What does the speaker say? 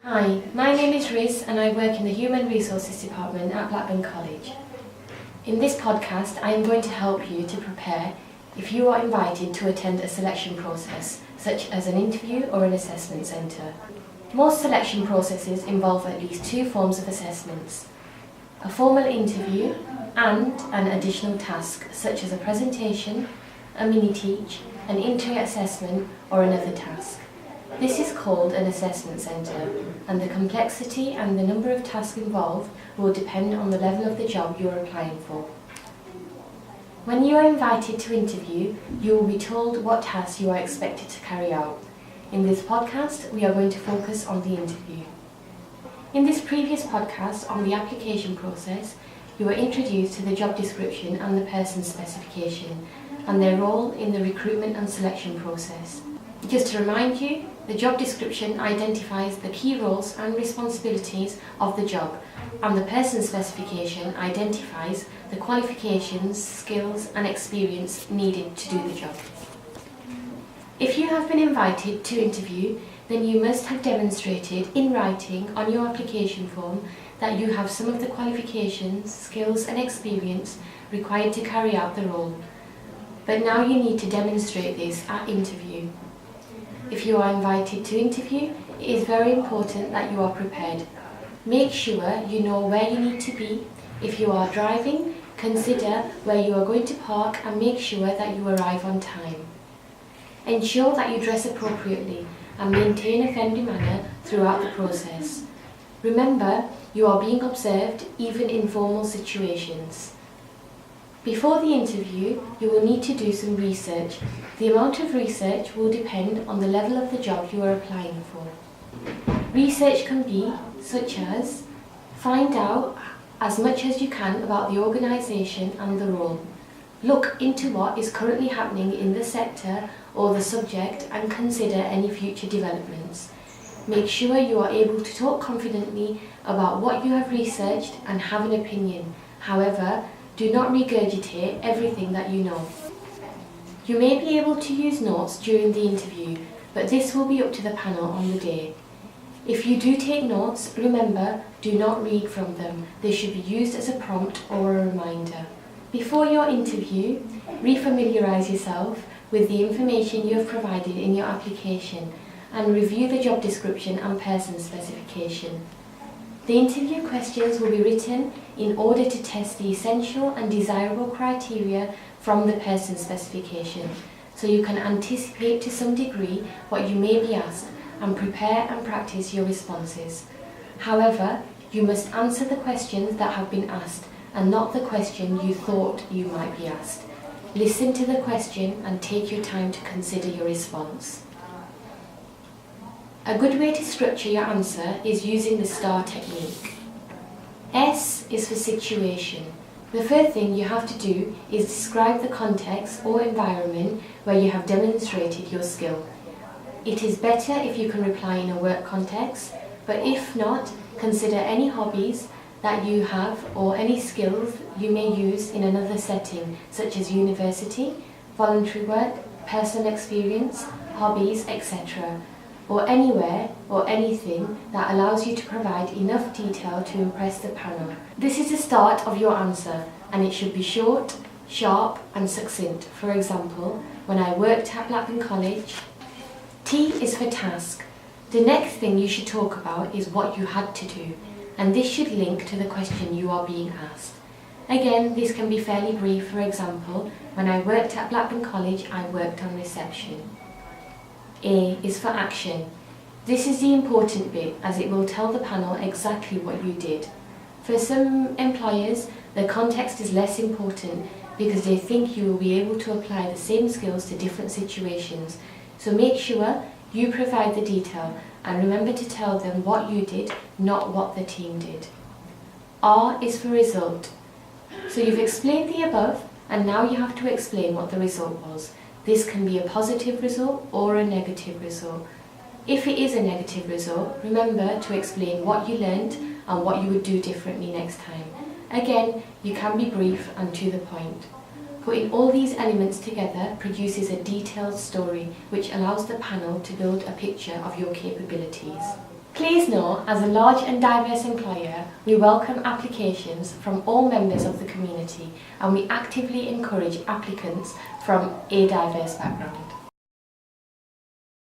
Hi, my name is Riz and I work in the Human Resources Department at Blackburn College. In this podcast, I am going to help you to prepare if you are invited to attend a selection process, such as an interview or an assessment centre. Most selection processes involve at least two forms of assessments: a formal interview and an additional task, such as a presentation, a mini-teach, an inter-assessment or another task. This is called an assessment centre, and the complexity and the number of tasks involved will depend on the level of the job you are applying for. When you are invited to interview, you will be told what tasks you are expected to carry out. In this podcast, we are going to focus on the interview. In this previous podcast on the application process, you were introduced to the job description and the person specification, and their role in the recruitment and selection process. Just to remind you, the job description identifies the key roles and responsibilities of the job, and the person specification identifies the qualifications, skills and experience needed to do the job. If you have been invited to interview, then you must have demonstrated in writing on your application form that you have some of the qualifications, skills and experience required to carry out the role. But now you need to demonstrate this at interview. If you are invited to interview, it is very important that you are prepared. Make sure you know where you need to be. If you are driving, consider where you are going to park and make sure that you arrive on time. Ensure that you dress appropriately and maintain a friendly manner throughout the process. Remember, you are being observed even in formal situations. Before the interview, you will need to do some research. The amount of research will depend on the level of the job you are applying for. Research can be such as find out as much as you can about the organisation and the role. Look into what is currently happening in the sector or the subject and consider any future developments. Make sure you are able to talk confidently about what you have researched and have an opinion. However, do not regurgitate everything that you know. You may be able to use notes during the interview, but this will be up to the panel on the day. If you do take notes, remember, do not read from them. They should be used as a prompt or a reminder. Before your interview, refamiliarise yourself with the information you have provided in your application and review the job description and person specification. The interview questions will be written in order to test the essential and desirable criteria from the person specification, so you can anticipate to some degree what you may be asked and prepare and practice your responses. However, you must answer the questions that have been asked and not the question you thought you might be asked. Listen to the question and take your time to consider your response. A good way to structure your answer is using the STAR technique. S is for situation. The first thing you have to do is describe the context or environment where you have demonstrated your skill. It is better if you can reply in a work context, but if not, consider any hobbies that you have or any skills you may use in another setting, such as university, voluntary work, personal experience, hobbies, etc., or anywhere or anything that allows you to provide enough detail to impress the panel. This is the start of your answer, and it should be short, sharp and succinct. For example, when I worked at Blackburn College. T is for task. The next thing you should talk about is what you had to do, and this should link to the question you are being asked. Again, this can be fairly brief. For example, when I worked at Blackburn College, I worked on reception. A is for action. This is the important bit, as it will tell the panel exactly what you did. For some employers, the context is less important because they think you will be able to apply the same skills to different situations. So make sure you provide the detail and remember to tell them what you did, not what the team did. R is for result. So you've explained the above and now you have to explain what the result was. This can be a positive result or a negative result. If it is a negative result, remember to explain what you learned and what you would do differently next time. Again, you can be brief and to the point. Putting all these elements together produces a detailed story which allows the panel to build a picture of your capabilities. Please know, as a large and diverse employer, we welcome applications from all members of the community and we actively encourage applicants from a diverse background.